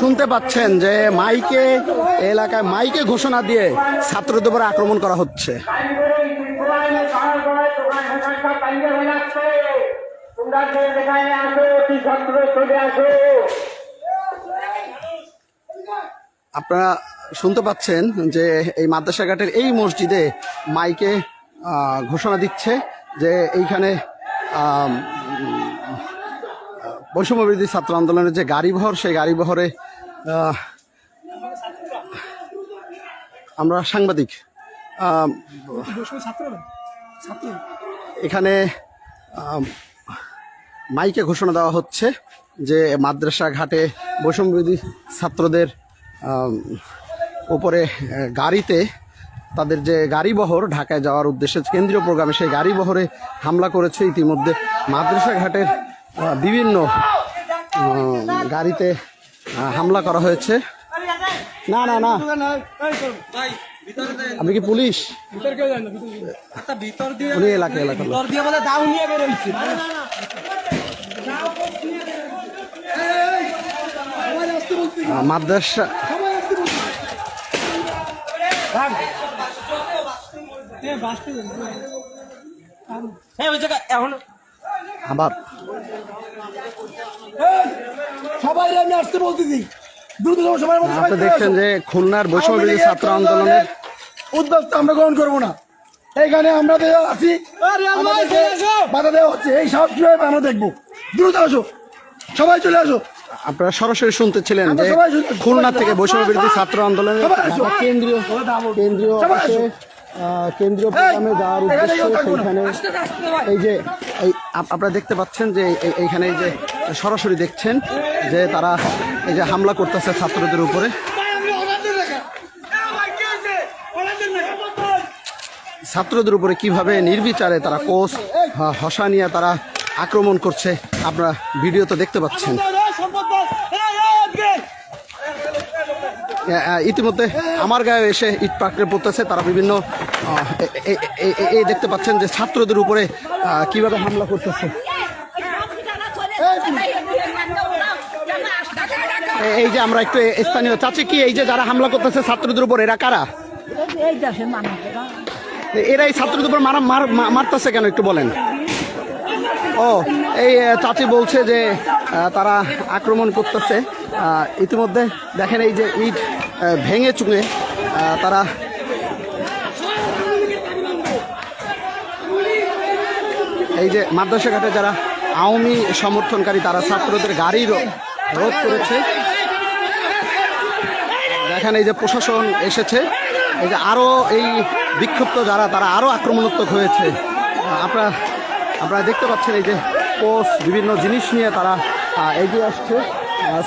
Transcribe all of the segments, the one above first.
শুনতে পাচ্ছেন যে মাইকে এলাকায় মাইকে ঘোষণা দিয়ে ছাত্রদের উপর আক্রমণ করা হচ্ছে। আপনারা শুনতে পাচ্ছেন যে এই মাদ্রাসা ঘাটের এই মসজিদে মাইকে ঘোষণা দিচ্ছে যে এইখানে বৈষম্য বিরোধী ছাত্র আন্দোলনের যে গাড়িবহর, সেই গাড়িবহরে আমরা সাংবাদিক এখানে মাইকে ঘোষণা দেওয়া হচ্ছে যে মাদ্রাসা ঘাটে বৈষম্য বিরোধী ছাত্রদের উপরে গাড়িতে তাদের যে গাড়িবহর ঢাকায় যাওয়ার উদ্দেশ্যে কেন্দ্রীয় প্রোগ্রামে সেই গাড়িবহরে হামলা করেছে। ইতিমধ্যে মাদ্রাসা ঘাটের বিভিন্ন গাড়িতে হামলা করা হয়েছে। না না না, আপনি কি পুলিশ? উনি এলাকা মাদ্রাসা আবার সবাই আমি আসতে বলতেছি। আপনি দেখছেন যে খুলনার বৈষম্য বিরোধী ছাত্র আন্দোলনের উদ্যোগ আমরা গ্রহণ করবো না। এইখানে আমরা আছি, বাধা দেওয়া হচ্ছে, এই সাহস কিভাবে আমরা দেখবো? দ্রুত আসো, সবাই চলে আসো। আপনারা সরাসরি শুনতেছিলেন যে খুলনা থেকে বৈষম্য বিরোধী ছাত্র আন্দোলনের কেন্দ্রীয় প্রোগ্রামে যাওয়ার উদ্দেশ্যে সেইখানে এই যে আপনারা দেখতে পাচ্ছেন যে এইখানে এই যে সরাসরি দেখছেন যে তারা এই যে হামলা করতেছে ছাত্রদের উপরে। ছাত্রদের উপরে কিভাবে নির্বিচারে তারা কোষ হসা নিয়ে তারা আক্রমণ করছে আপনারা ভিডিওতে দেখতে পাচ্ছেন। ইতিমধ্যে আমার গায়ে এসে ইট পাকড়ে পড়তেছে তারা বিভিন্ন এই দেখতে পাচ্ছেন যে ছাত্রদের উপরে কিভাবে হামলা করতেছে। এই যে আমরা একটু স্থানীয় চাচি, কি এই যে যারা হামলা করতেছে ছাত্রদের উপর এরা কারা? এরাই ছাত্রদের উপর মারতেছে কেন একটু বলেন। ও এই চাচি বলছে যে তারা আক্রমণ করতেছে। ইতিমধ্যে দেখেন এই যে ইট ভেঙে চুঙে তারা এই যে মাদ্রাসা ঘাটে যারা আওয়ামী সমর্থনকারী তারা ছাত্রদের গাড়ি রোধ করেছে। দেখেন এই যে প্রশাসন এসেছে, এই যে আরও এই বিক্ষুব্ধ যারা তারা আরও আক্রমণাত্মক হয়েছে। আপনারা দেখতে পাচ্ছেন এই যে পোষ বিভিন্ন জিনিস নিয়ে তারা এগিয়ে আসছে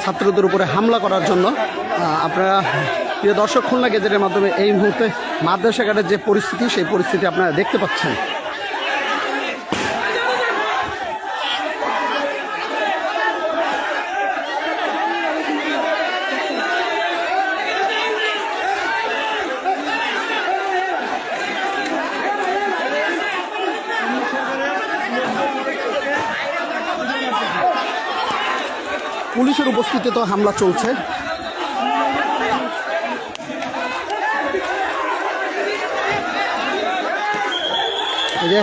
ছাত্রদের উপরে হামলা করার জন্য। আপনারা প্রিয় দর্শক, খুলনা গেজেটের মাধ্যমে এই মুহূর্তে মাদ্রাসা ঘাটের যে পরিস্থিতি সেই পরিস্থিতি আপনারা দেখতে পাচ্ছেন। পুলিশের উপস্থিতিতে হামলা চলছে। এই যে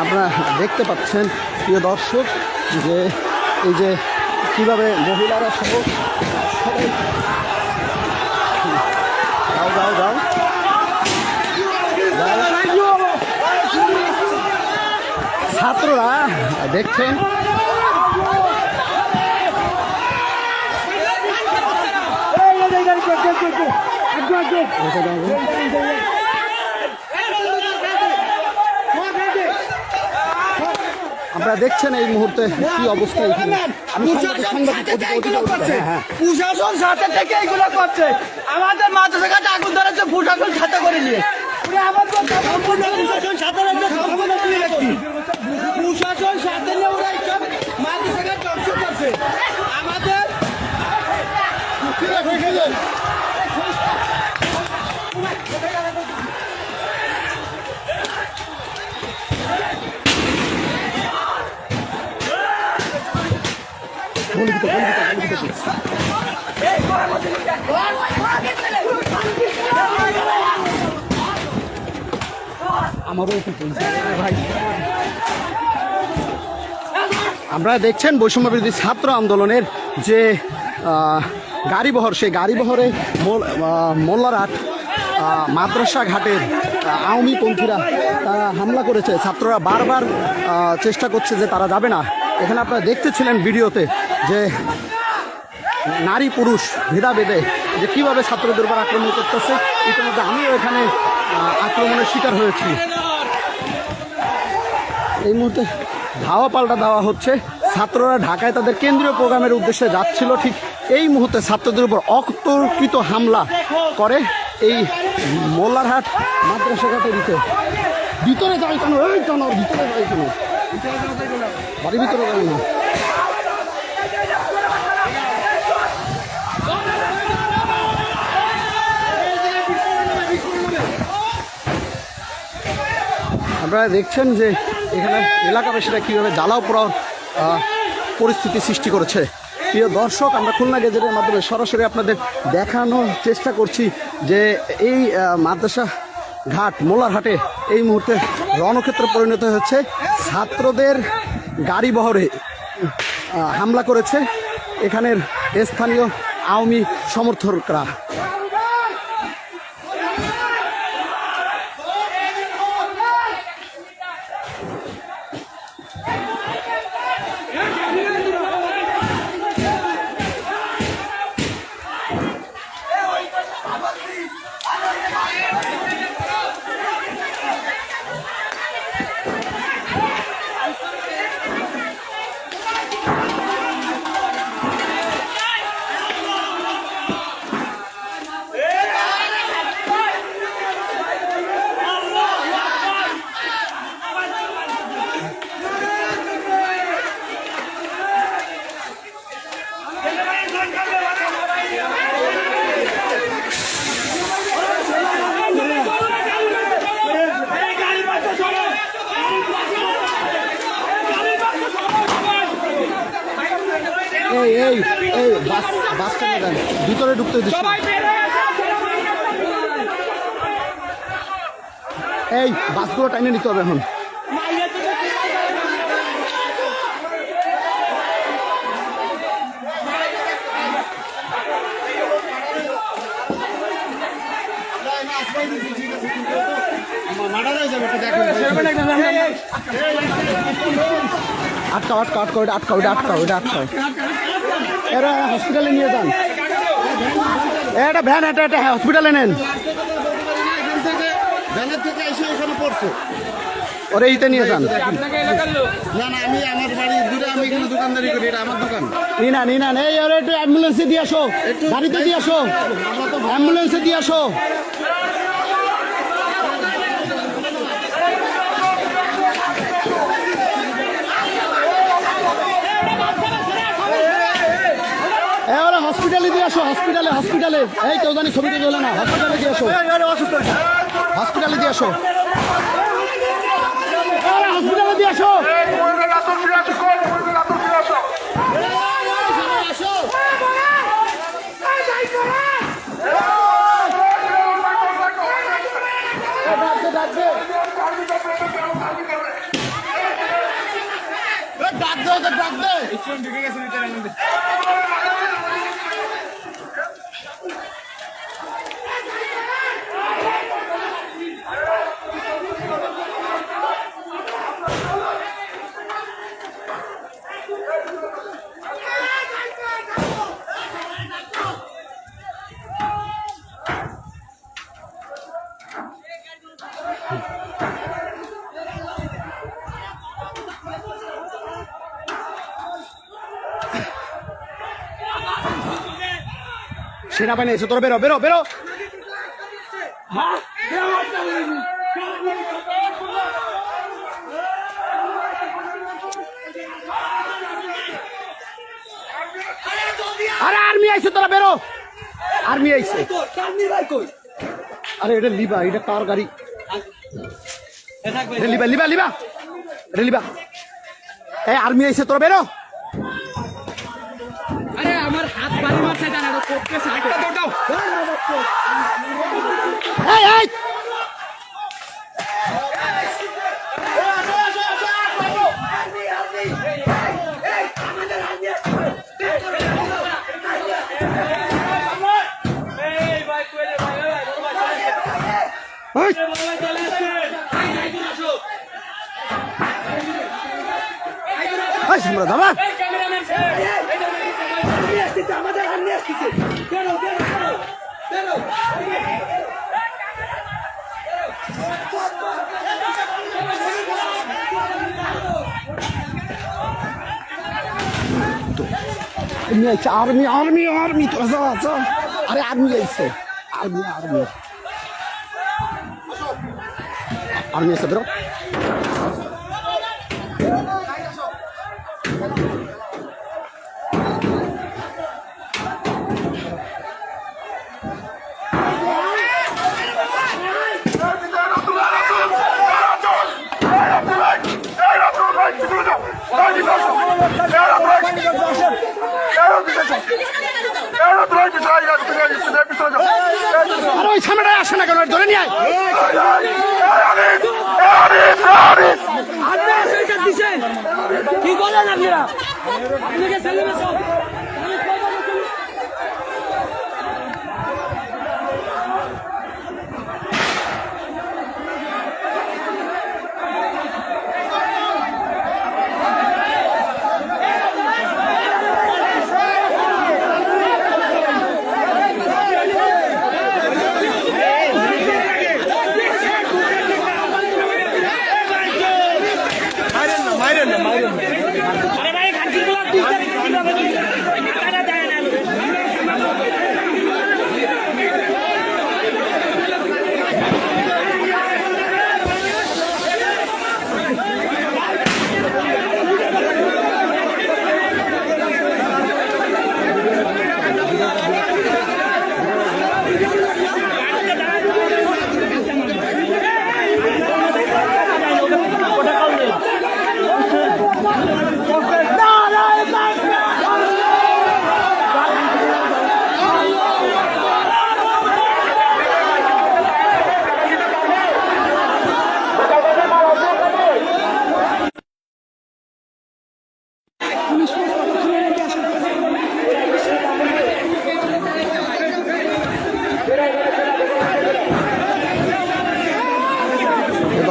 আপনারা দেখতে পাচ্ছেন প্রিয় দর্শক যে এই যে কিভাবে মহিলারা সহ সবাই যাও ছাত্ররা দেখছেন আপনারা দেখছেন এই মুহূর্তে কি অবস্থা এখানে। প্রশাসন সাথে থেকে এইগুলো করছে, আমাদের মাদ্রাসা ঘাটে আগুন ধরেছে প্রশাসন সাথে করে নিয়ে। প্রশাসন সাথে নিয়ে ওরা এইসব মাদ্রাসা ঘাট ধ্বংস করছে। আমাদের আমারও ভাই, আপনারা দেখছেন বৈষম্য বিরোধী ছাত্র আন্দোলনের যে গাড়িবহর, সেই গাড়িবহরে মোল্লারহাট মাদ্রাসা ঘাটের আওয়ামীপন্থীরা তারা হামলা করেছে। ছাত্ররা বারবার চেষ্টা করছে যে তারা যাবে না। এখানে আপনারা দেখতেছিলেন ভিডিওতে যে নারী পুরুষ ভেদাভেদে যে কীভাবে ছাত্রদের উপর আক্রমণ করতেছে। ইতিমধ্যে আমিও এখানে আক্রমণের শিকার হয়েছি। এই মুহূর্তে ধাওয়া পাল্টা দেওয়া হচ্ছে। ছাত্ররা ঢাকায় তাদের কেন্দ্রীয় প্রোগ্রামের উদ্দেশ্যে যাচ্ছিল, ঠিক এই মুহূর্তে ছাত্রদের উপর অতর্কিত হামলা করে এই মোল্লারহাট মাদ্রাসা ঘাটের ভিতরে যাই কেন, এই কেন ভিতরে যাই কেন, বাড়ির ভিতরে যাই না। আপনারা দেখছেন যে এখানে এলাকাবাসীরা কীভাবে জ্বালাও পোড়াও পরিস্থিতি সৃষ্টি করেছে। প্রিয় দর্শক, আমরা খুলনা গেজেটের মাধ্যমে সরাসরি আপনাদের দেখানোর চেষ্টা করছি যে এই মাদ্রাসা ঘাট মোল্লারহাটে এই মুহূর্তে রণক্ষেত্র পরিণত হচ্ছে। ছাত্রদের গাড়ি বহরে হামলা করেছে এখানের স্থানীয় আওয়ামী সমর্থকরা। এই এই এই বাস টেনে দেন, ভিতরে ঢুকতে দিচ্ছি। এই বাসগুলো টাইনে নিতে হবে এখন। আটকাও আটকাও আটকাও, এটা আটকাও, এটা আটকাও, এটা আটকাও। এরা হসপিটালে নিয়ে যান, এটা ভ্যান, এটা এটা হ্যাঁ হসপিটালে নেন। ভ্যানের থেকে এসে ওখানে পড়ছে। ওরে এইতে নিয়ে যান। না না, আমি আমার বাড়ি দূরে, আমি এখানে দোকানদারি করি, এটা আমার দোকান। নিনা নিনা এই ওরে একটু অ্যাম্বুলেন্সে দিয়ে আসো, গাড়িতে দিয়ে আসো, অ্যাম্বুলেন্সে দিয়ে আসো। হসপিটালে দিয়ে আসো, হসপিটালে হসপিটালে। এই কেউ জানি ছবিতে চলে না, হসপিটালে দিয়ে আসো, হসপিটালে দিয়ে আসো, হসপিটালে দিয়ে আসো। ডাক দে, ডাক দে। সেনাবাহিনী এসে, তোরা বেরো বেরো বেরো। আরে আর্মি আইছে, তোরা বেরো, আর্মি আইছে। আরে এটা লিবা, এটা কার গাড়ি? লিবা লিবা লিবা, এটা লিবা। এই আর্মি আইছে, তোরা বেরো। আরে আমার হাত বাড়ি মারছে, জানা তো করতেছে। এই এই ওই এই সামরা দাবা आर्मी आर्मी आर्मी तो अरे आर्मी ऐसे आर्मी आर्मी आर्मी ऐसे ब्रो ওই সামনে আসে না কেন ধরে নিয়ে কি বলেন আপনারা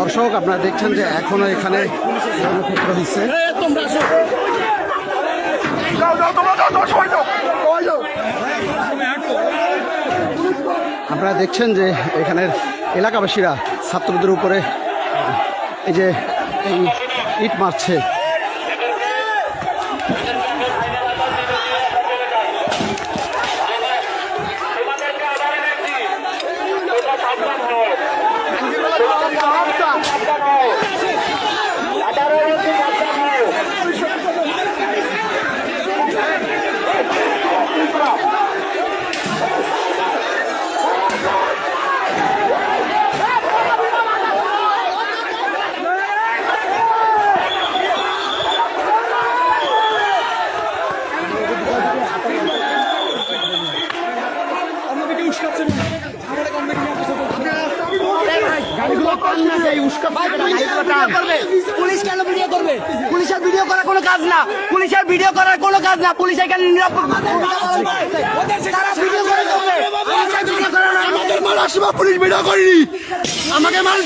দর্শক আপনারা দেখছেন যে এখনো এখানে কর্মক্ষেত্র হচ্ছে আপনারা দেখছেন যে এখানের এলাকাবাসীরা ছাত্রদের উপরে এই যে এই ইট মারছে পুলিশ কেন ভিডিও করবে? পুলিশের ভিডিও করার কোনো কাজ না, পুলিশের ভিডিও করার কোনো কাজ না। পুলিশ এখানে নিরাপদ পুলিশ ভিডিও করিনি, আমাকে মানুষ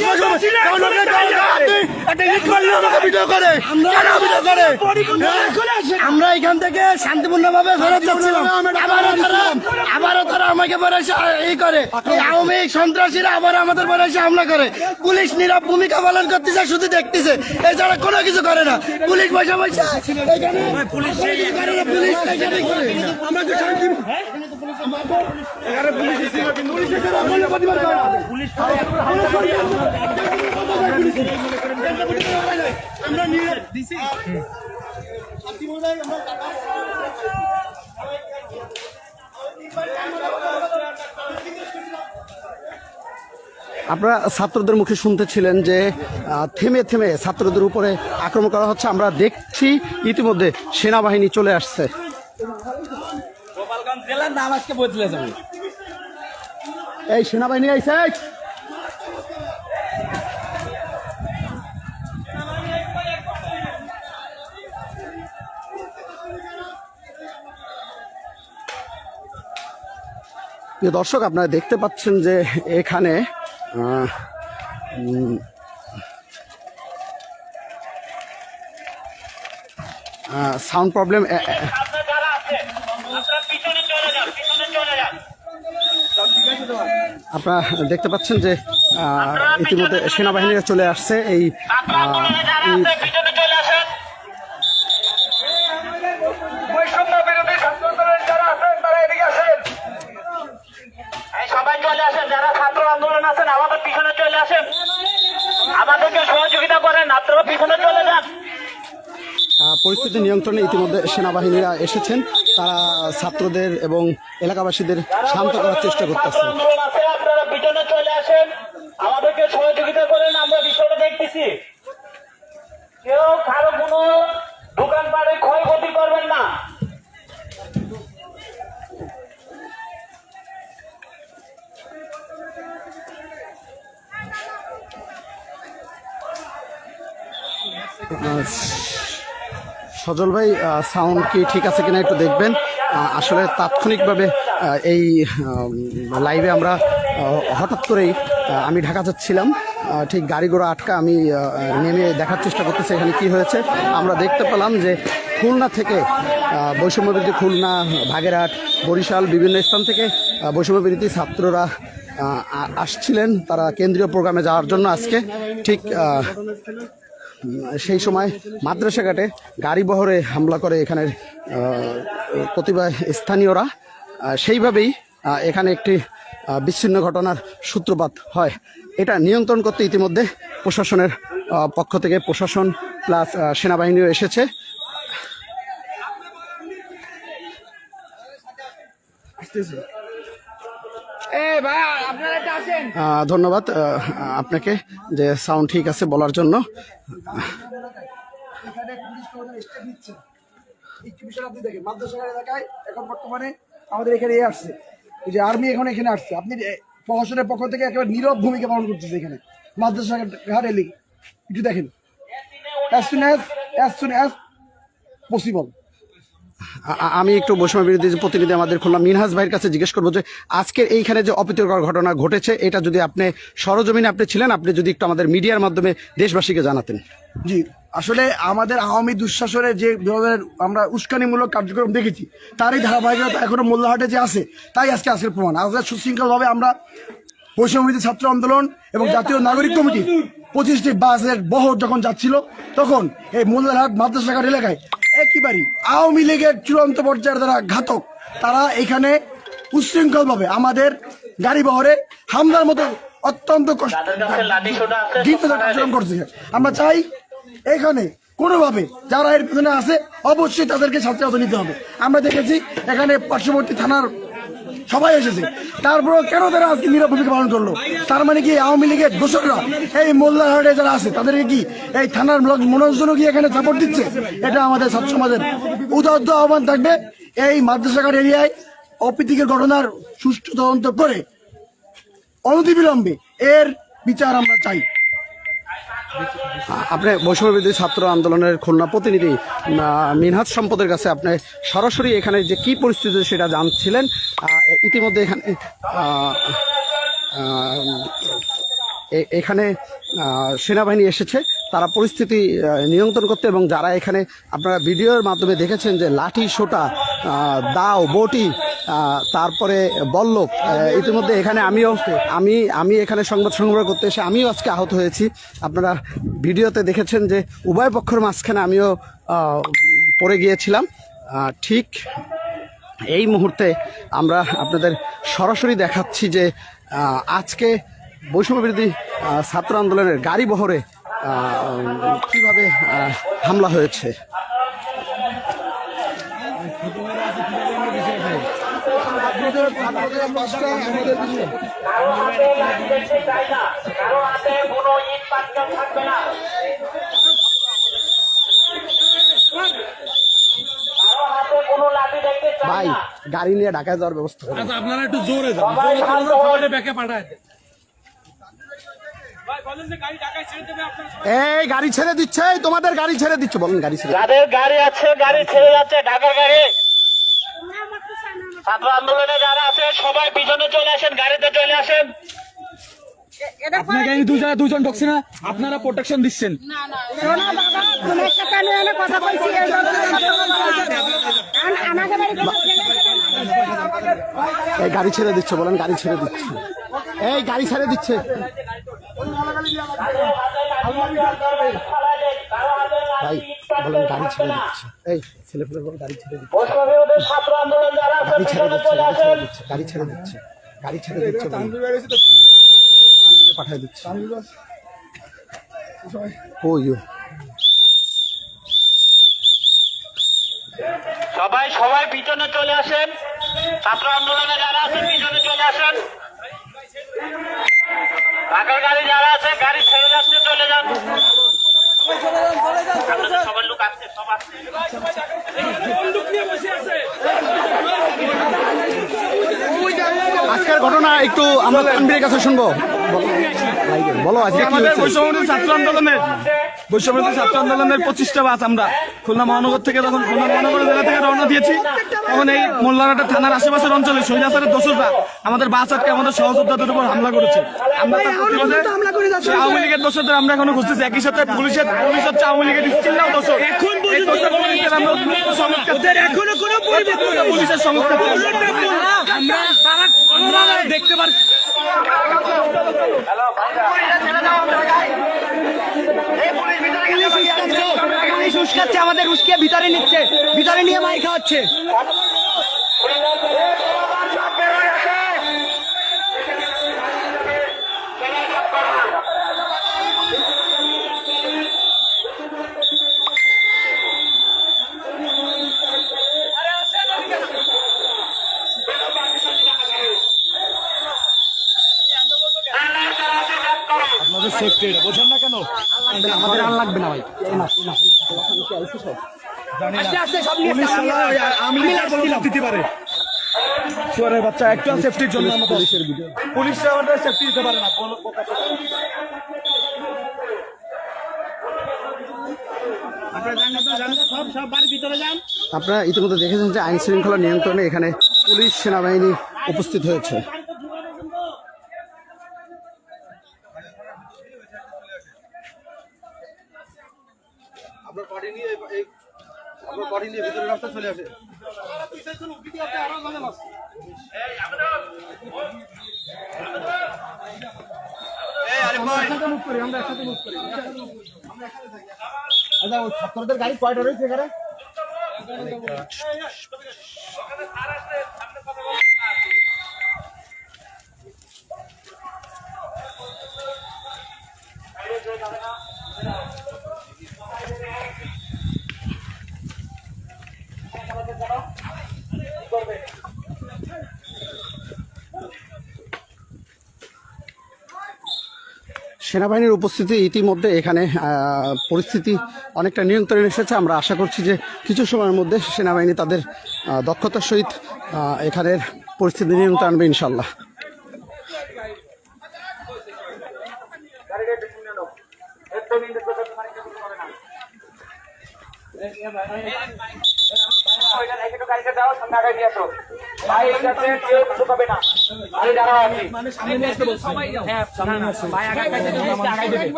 ভিডিও করে। আমরা এখান থেকে শান্তিপূর্ণ ভাবে ফেরত যাচ্ছিলাম, আবারও তারা আমাকে এই করে আওয়ামী সন্ত্রাসীরা আবার আমাদের পরে এসে হামলা করে। পুলিশ নীরব ভূমিকা পালন করতেছে, শুধু দেখতেছে, এছাড়া কোনো কিছু করে না। পুলিশ বসে বসে আপনারা ছাত্রদের মুখে শুনতেছিলেন যে থেমে থেমে ছাত্রদের উপরে আক্রমণ করা হচ্ছে। আমরা দেখছি ইতিমধ্যে সেনাবাহিনী চলে আসছে। গোপালগঞ্জ জেলার নাম আজকে বদলে যাবে। এই সেনাবাহিনী আইছে। প্রিয় দর্শক, আপনারা দেখতে পাচ্ছেন যে এখানে সাউন্ড প্রবলেম। আপনারা দেখতে পাচ্ছেন যে ইতিমধ্যে সেনাবাহিনীরা চলে আসছে। এই সবাই চলে আসেন, যারা ছাত্র আন্দোলন আছেন আমাদের পিছনে চলে আসেন, আমাদেরকে সহযোগিতা করেন, আপনারা পিছনে চলে যান। পরিস্থিতি নিয়ন্ত্রণে ইতিমধ্যে সেনাবাহিনীরা এসেছেন, তারা ছাত্রদের এবং এলাকাবাসীদের শান্ত করার চেষ্টা করতেছে। আপনারা পিছনে চলে আসেন, আমাদেরকে সহযোগিতা করেন, আমরা বিষয়টা দেখতেছি। কেউ কারো কোনো দোকানপাটে ক্ষয়ক্ষতি করবেন না। সজল ভাই, সাউন্ড কি ঠিক আছে কিনা একটু দেখবেন। আসলে তাৎক্ষণিকভাবে এই লাইভে আমরা হঠাৎ করেই আমি ঢাকা যাচ্ছিলাম, ঠিক গাড়ি ঘোড়া আটকা, আমি নেমে দেখার চেষ্টা করতেছি এখানে কি হয়েছে। আমরা দেখতে পেলাম যে খুলনা থেকে বৈষম্যবিরোধী খুলনা, বাগেরহাট, বরিশাল বিভিন্ন স্থান থেকে বৈষম্যবিরোধী ছাত্ররা আসছিলেন, তারা কেন্দ্রীয় প্রোগ্রামে যাওয়ার জন্য আজকে। ঠিক সেই সময় মাদ্রাসা ঘাটে গাড়ি বহরে হামলা করে এখানের প্রতিবাদ স্থানীয়রা। সেইভাবেই এখানে একটি বিচ্ছিন্ন ঘটনার সূত্রপাত হয়। এটা নিয়ন্ত্রণ করতে ইতিমধ্যে প্রশাসনের পক্ষ থেকে প্রশাসন প্লাস সেনাবাহিনীও এসেছে। ধন্যবাদ আপনাকে যে সাউন্ড ঠিক আছে বলার জন্য। এখন বর্তমানে আমাদের এখানে আসছে যে আর্মি এখন এখানে আসছে, আপনি প্রশাসনের পক্ষ থেকে একেবারে নীরব ভূমিকা পালন করতেছে এখানে মাদ্রাসা ঘাট এলি একটু দেখেন, as soon as possible। আমি একটু বৈষম্য বিরোধী প্রতিনিধি আমাদের খুলনা মিনহাজ ভাইয়ের কাছে জিজ্ঞেস করবো যে আজকের এইখানে যে অপ্রীতিকর ঘটনা ঘটেছে, এটা যদি আপনি সরজমিনে আপনি ছিলেন, আপনি যদি একটু আমাদের মিডিয়ার মাধ্যমে দেশবাসীকে জানাতেন। জি, আসলে আমাদের আওয়ামী দুঃশাসনের যে আমরা উস্কানিমূলক কার্যক্রম দেখেছি, তারই ধারাবাহিকতা এখনো মোল্লাহাটে যে আছে, তাই আজকের প্রমাণ। আজকে সুশৃঙ্খলভাবে আমরা বৈষম্য ছাত্র আন্দোলন এবং জাতীয় নাগরিক কমিটি 25টি বাসের বহর যখন যাচ্ছিল, তখন এই মোল্লাহাট মাদ্রাসা ঘাট এলাকায় একেবারেই আওয়ামী লীগের চূড়ান্ত পর্যায়ের যারা ঘাতক, তারা এখানে উশৃঙ্খলভাবে আমাদের গাড়ি বহরে হামলার মতো অত্যন্ত আচরণ করছে। আমরা চাই এখানে কোনোভাবে যারা এর পিছনে আছে অবশ্যই তাদেরকে শাস্তি আওতায় নিতে হবে। আমরা দেখেছি এখানে পার্শ্ববর্তী থানার সবাই এসেছে, তারপরেও কেন তারা আজকে নীরব ভূমিকা পালন করলো? তার মানে কি আওয়ামী লীগের দোসররা এই মোল্লাহাটে যারা আছে তাদেরকে কি এই থানার মনোজনও কি এখানে সাপোর্ট দিচ্ছে? এটা আমাদের ছাত্র সমাজের উদাত্ত আহ্বান থাকবে, এই মাদ্রাসাঘাট এরিয়ায় অপ্রীতিকর ঘটনার সুষ্ঠু তদন্ত করে অনতিবিলম্বে এর বিচার আমরা চাই। আপনি বৈষম্য বিরোধী ছাত্র আন্দোলনের খুলনা প্রতিনিধি মিনহাজ সম্পদের কাছে আপনি সরাসরি এখানে যে কি পরিস্থিতি সেটা জানছিলেন। ইতিমধ্যে এখানে সেনাবাহিনী এসেছে, তারা পরিস্থিতি নিয়ন্ত্রণ করতে, এবং যারা এখানে আপনারা ভিডিওর মাধ্যমে দেখেছেন যে লাঠি সোটা, দাও, বটি, তারপরে বল্লভ, ইতিমধ্যে এখানে আমি এখানে সংবাদ সংগ্রহ করতে এসে আমিও আজকে আহত হয়েছি। আপনারা ভিডিওতে দেখেছেন যে উভয় পক্ষের মাঝখানে আমিও পড়ে গিয়েছিলাম। ঠিক এই মুহূর্তে আমরা আপনাদের সরাসরি দেখাচ্ছি যে আজকে বৈষম্য বিরোধী ছাত্র আন্দোলনের গাড়ি বহরে কিভাবে হামলা হয়েছে। কোনো লাঠি দেখতে চাই ভাই না। গাড়ি নিয়ে ঢাকায় যাওয়ার ব্যবস্থা করুন। আপনারা একটু জোরে যান, সবাই শান্ত হন। ব্যাকে পাঠায় দেন। এই গাড়ি ছেড়ে দিচ্ছে, এই তোমাদের গাড়ি ছেড়ে দিচ্ছে, বলুন গাড়ি ছেড়ে। যাদের গাড়ি আছে গাড়ি ছেড়ে যাচ্ছে, ঢাকার গাড়ি। ছাত্র আন্দোলনে যারা আছে সবাই পিছনে চলে আসেন, গাড়িতে চলে আসেন। আপনাকে এই দুজন ঢুকছে না, আপনারা প্রোটেকশন দিচ্ছেন। এই গাড়ি ছেড়ে দিচ্ছে, বলেন গাড়ি ছেড়ে দিচ্ছে, এই গাড়ি ছেড়ে দিচ্ছে। ভাই বলেন গাড়ি ছেড়ে দিচ্ছে, এই ছেলে ফেলে বল গাড়ি ছেড়ে দিচ্ছে, বৈষম্যবিরোধী ছাত্র আন্দোলন যারা আছে গাড়ি ছেড়ে পিছনে দিচ্ছে, চলে গাড়ি ছেড়ে আসেন। দিচ্ছে, গাড়ি ছেড়ে দিচ্ছে, গাড়ি ছেড়ে দিচ্ছে, পাঠিয়ে দিচ্ছে। ও ইউ সবাই পিছনে চলে আসেন, ছাত্র আন্দোলনে যারা আছে পিছনে চলে আসেন। ঢাকার গাড়ি যারা আছে গাড়ি ছেড়ে যাচ্ছে, চলে যান। আপনাদের সবার লোক আসছে, সব আসছে। আজকের ঘটনা একটু আমরা তানভীরের কাছে শুনবো। বলো আজকে কি আমাদের হয়েছে? বৈষম্যবিরোধী ছাত্র আন্দোলনের 25টা বাস আমরা খুলনা মহানগর থেকে, তখন খুলনা মহানগর জেলা থেকে রওনা দিয়েছি, তখন এই মোল্লারহাট থানার আশেপাশের অঞ্চলে শহীদ দোসররা আমাদের বাস আটকে আমাদের সহযোদ্ধাদের উপর হামলা করেছে। আমরা তার প্রতিবাদে সেই আওয়ামী লীগের দোষরদের আমরা এখনো খুঁজতেছি। একই সাথে পুলিশ হচ্ছে আওয়ামী লীগের স্টিলটাও দোষর। এই দোষর পুলিশদের আমরা এখনো কোনো পুলিশের সংস্কার আমরা দেখতে পারছি। পুলিশ উস্কাচ্ছে, আমাদের উস্কিয়ে ভিতরে নিচ্ছে, ভিতরে নিয়ে মার খাওয়াচ্ছে। আপনাদের সেফটি এটা বোঝেন না কেন? আমাদের আর লাগবে না ভাই। পুলিশ আমি দিতে পারে চোরের বাচ্চা একটু সেফটির জন্য পুলিশরা আমাদের সেফটি দিতে পারে না। আপনারা ইতিমধ্যে দেখেছেন যে আইন শৃঙ্খলা নিয়ন্ত্রণে এখানে পুলিশ সেনাবাহিনী উপস্থিত হয়েছে। ছাত্রদের গাড়ি কয়টা রয়েছে এখানে? সেনাবাহিনীর উপস্থিতি ইতিমধ্যে এখানে পরিস্থিতি অনেকটা নিয়ন্ত্রণে এসেছে। আমরা আশা করছি যে কিছু সময়ের মধ্যে সেনাবাহিনী তাদের দক্ষতার সহিত এখানের পরিস্থিতি নিয়ন্ত্রণে আনবে ইনশাল্লাহ।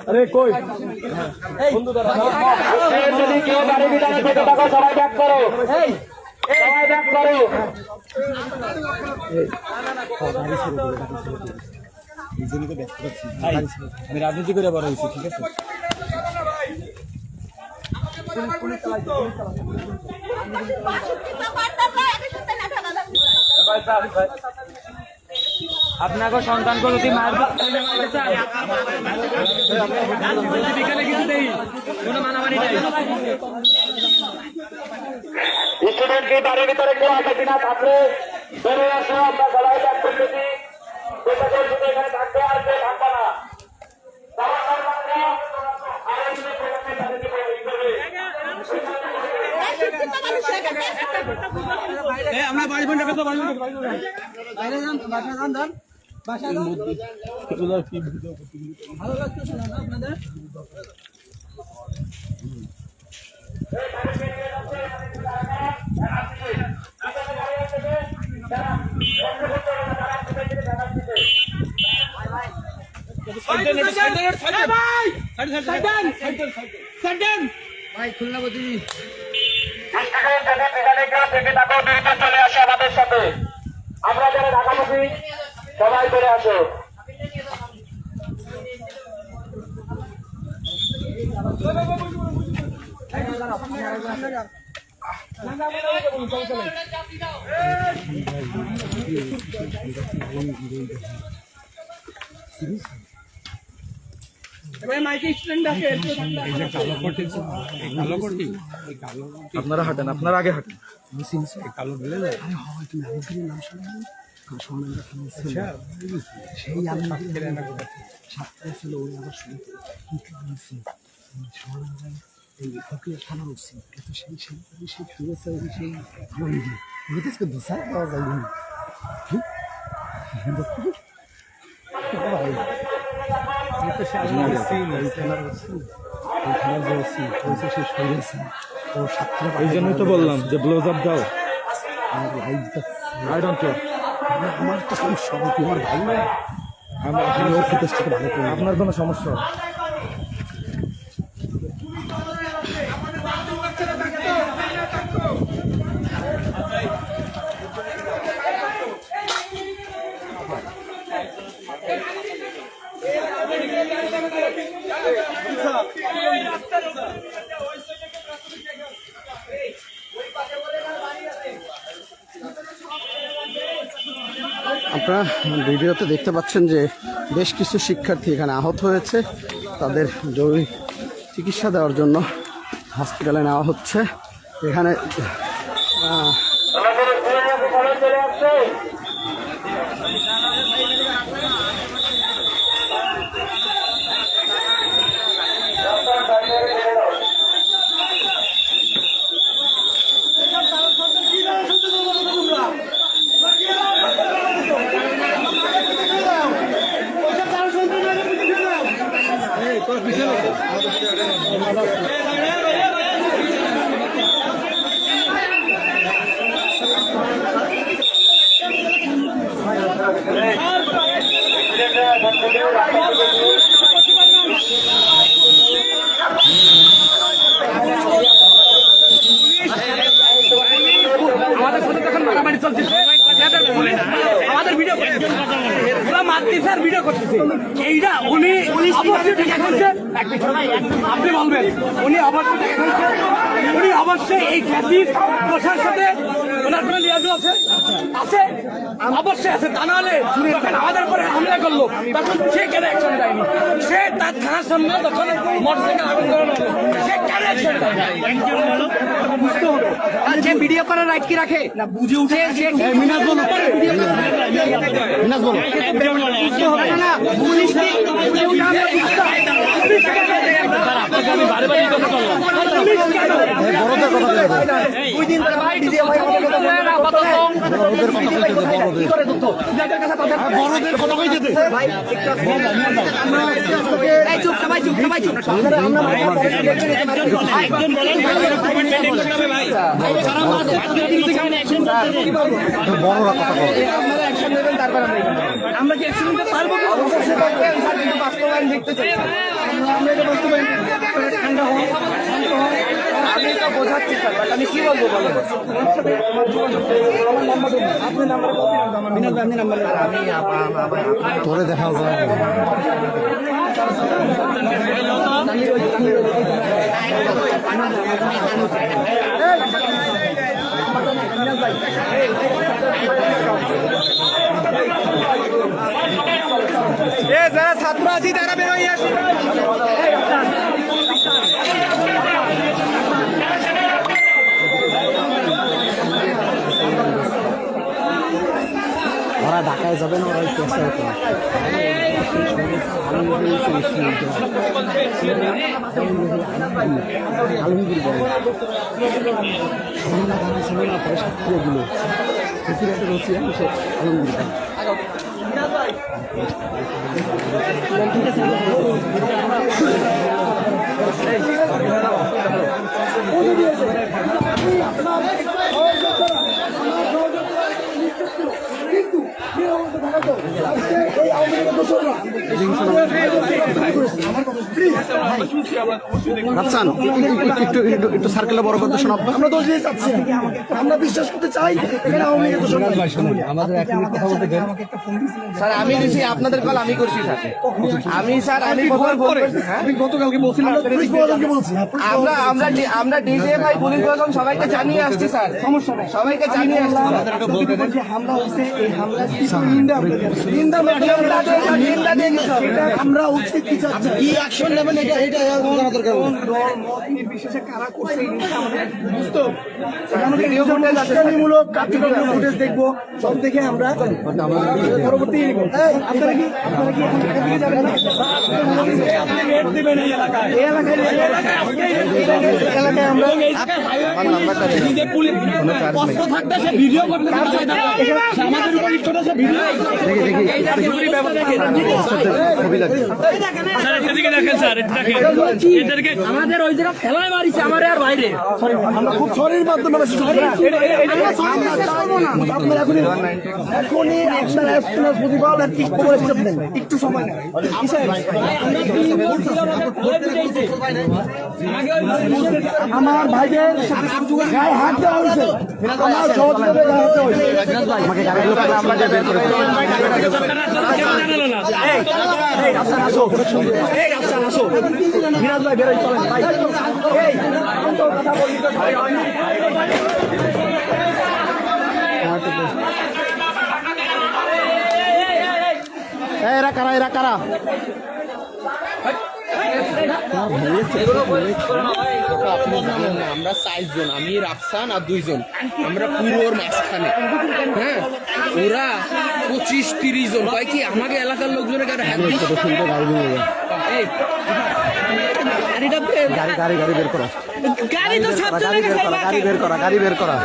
আরে কই যদি কেউ গাড়ি ভিতরে ঢুকে থাকো সবাই ব্যাক করো, সবাই ব্যাক করো। আমি রাজনীতি করে বড় হয়েছি, ঠিক আছে? আপনাকে সন্তানকে যদি মার স্টুডেন্টকে বাড়ির ভিতরে কেউ আছে কিনা থাকলে বেরোয় আসো, আমরা সবাই ব্যাক করতেছি। এখানে থাকবে আর কেউ থাকবে না। আমরা বাড়ি বন্ধ করতে পারবো চলে আসে আমাদের সাথে, আমরা যারা ঢাকাবাসী সবাই চলে আসো। আপনারা হাঁটেন, আপনারা আগে হাঁটেন। সেই আমি সাতটা ছিল ওই আবার শুনতে এই ফকির থানা উঠছি কিন্তু সেই শুনেছে সেই আনন্দ বুঝেছে দোষা পাওয়া যায় না এই জন্যই তো বললাম যে ব্লোজ আপ দাও। আই ডোন্ট কেয়ার, আমার তো সমস্যা তোমার ভাই না আপনার কোনো সমস্যা হবে? আপনারা ভিডিওতে দেখতে পাচ্ছেন যে বেশ কিছু শিক্ষার্থী এখানে আহত হয়েছে, তাদের জরুরি চিকিৎসা দেওয়ার জন্য হসপিটালে নেওয়া হচ্ছে। এখানে চলে আসছে। আমাদের সাথে তখন মারামারি চলতেছে, আমাদের ভিডিও মারতেছে আর ভিডিও করতেছে। এইটা উনি অবশ্যই টাকা খাচ্ছে, আপনি বলবেন উনি অবশ্যই টাকা খাচ্ছে, উনি অবশ্যই এই ফ্যাসিস্ট প্রশার সাথে ওনার কোনো লিয়াজু আছে, আছে অবশ্যই আছে। তা নাহলে যখন আমাদের উপরে হামলা করলো তখন সে কেন অ্যাকশন দেয়নি? সে তার থানার সামনে তখন মোটরসাইকেল আগুন করানো হলো, সে কেন অ্যাকশন দেয়নি? বুঝতে হবে যে ভিডিও করার রাইট কি রাখে না, বুঝে উঠে যে মিনাজ বলো বুঝতে হবে না, পুলিশ কি বুঝে উঠে আমরা বুঝতে হবে। আমি বারে বারে কথা বললাম, পুলিশ কেন বড়দের কথা বলে দুই দিন ধরে ভাই ভিডিও ভাই আমাদের কথা বলে না, কত বড়দের কথা কইতে বড়দের করে দত্ত যাদের কাছে তাদের বড়দের কথা কই যেতে ভাই আমরা এই চুপ সবাই চুপ সবাই চুপ আমরা একজন বলেন কমেন্ট মেইনটেইন করতে হবে ভাই যারা আমাদের অ্যাকশন করতে কি বলবো বড়রা কথা বলে আপনারা অ্যাকশন নেবেন, তারপর আমরা কি অ্যাকশন নিতে পারবো কি? অবশ্যই পারবেন, স্যার কিন্তু বাস্তবায়ন দেখতে চাই। আমরা এটা বাস্তবায়ন ঠান্ডা হন, শান্ত হন। আমি এটা বোঝাচ্ছি স্যার, বাট আমি কি বলবো বলেন? আমার নাম্বার দিন, আপনি নাম্বার কপি রাখবেন, আমার বিনাল ভাই আপনি নাম্বার আমি তোরে দেখা যায় যারা ছাত্র আছি তারা বেরোয় আসি। ওরা ঢাকায় যাবে না, ওরা পেশা হতো না। আলমগীর বলে ছিল না, পরে সাক্ষী দিল একটা রসি সে আলমগীর রাফসান একটু সার্কেলে বড় করতে শোনাব। আমরা দোষ দিয়ে চাচ্ছি না। আমরা বিশ্বাস করতে চাই এখানে আওয়ামী লীগের দোষর নাই। আমাদের এক মিনিট কথা বলতে দেন। স্যার আমি দিছি আপনাদের কল আমি করছি স্যার। আমি স্যার আমি আপনি গতকালকে বলছিলেন পুলিশ প্রশাসনকে বলছি। আমরা ডিজিএফআই পুলিশ প্রশাসন সবাইকে জানিয়ে আসছি স্যার, সমস্যা নাই, সবাইকে জানিয়ে আসছি। যে হামলা হয়েছে এই হামলা নিন্দা নিন্দা সেটা আমরা উচিত কি চাচ্ছি, কি অ্যাকশন নেবেন এটা এটা জানা দরকার। বিশেষে কারা করছে এই জিনিসটা আমাদের বুঝতে হবে। এখানে ভিডিও ফুটেজ আছে, ফুটেজ দেখবো, সব দেখে আমরা পরবর্তী আপনারা কি এখন এখান থেকে যাবেন না? এই এলাকায় আমরা ভিডিও করতে আমাদের উপর ইচ্ছটা সে ভিডিও আমাদের ওই জায়গা ফেলায় মারিছে আমার আর বাইরে। আমরা খুব সরির মাধ্যমে এখনই আপনার প্রতিবাদ আর কি খবর একটু সময় নেই। আমার ভাইদের গায়ে হাত দেওয়া হয়েছে, আমার সহযোগিতায় গায়ে হাত দেওয়া হয়েছে। আমাকে গাড়িগুলো পেলে আমরা যে বের করে দেবো। মিরাজ ভাই বেরোই চলেন ভাই। এরা কারা, এরা কারা? আমরা 4 জন, আমি রাফসান আর 2 জন, আমরা পুরোর মাঝখানে। হ্যাঁ, ওরা 25-30 জন কয় কি আমাকে এলাকার লোকজনের গাড়ি হাত দিয়ে গাড়ি বের করা, গাড়ি বের করা, গাড়ি বের করা।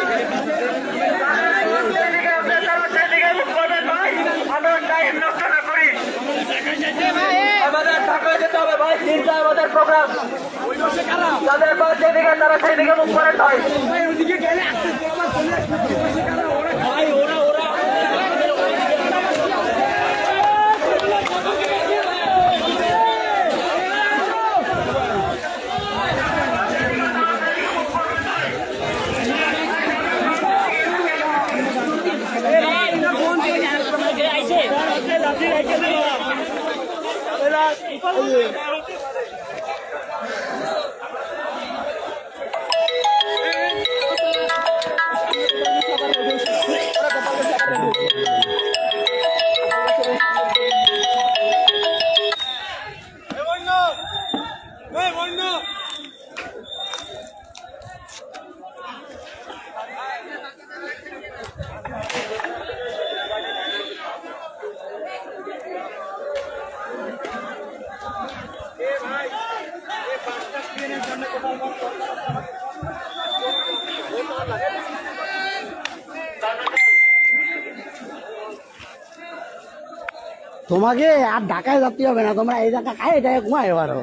আমাদের ঢাকায় যেতে হবে ভাই, চিন্তা আমাদের প্রোগ্রাম। যাদের পর যেদিকে তারা সেদিকে মুখ করে হয়। তোমাকে আর ঢাকায় যেতে হবে না, তোমরা এই জায়গা খাই এটা ঘুমাই পারো।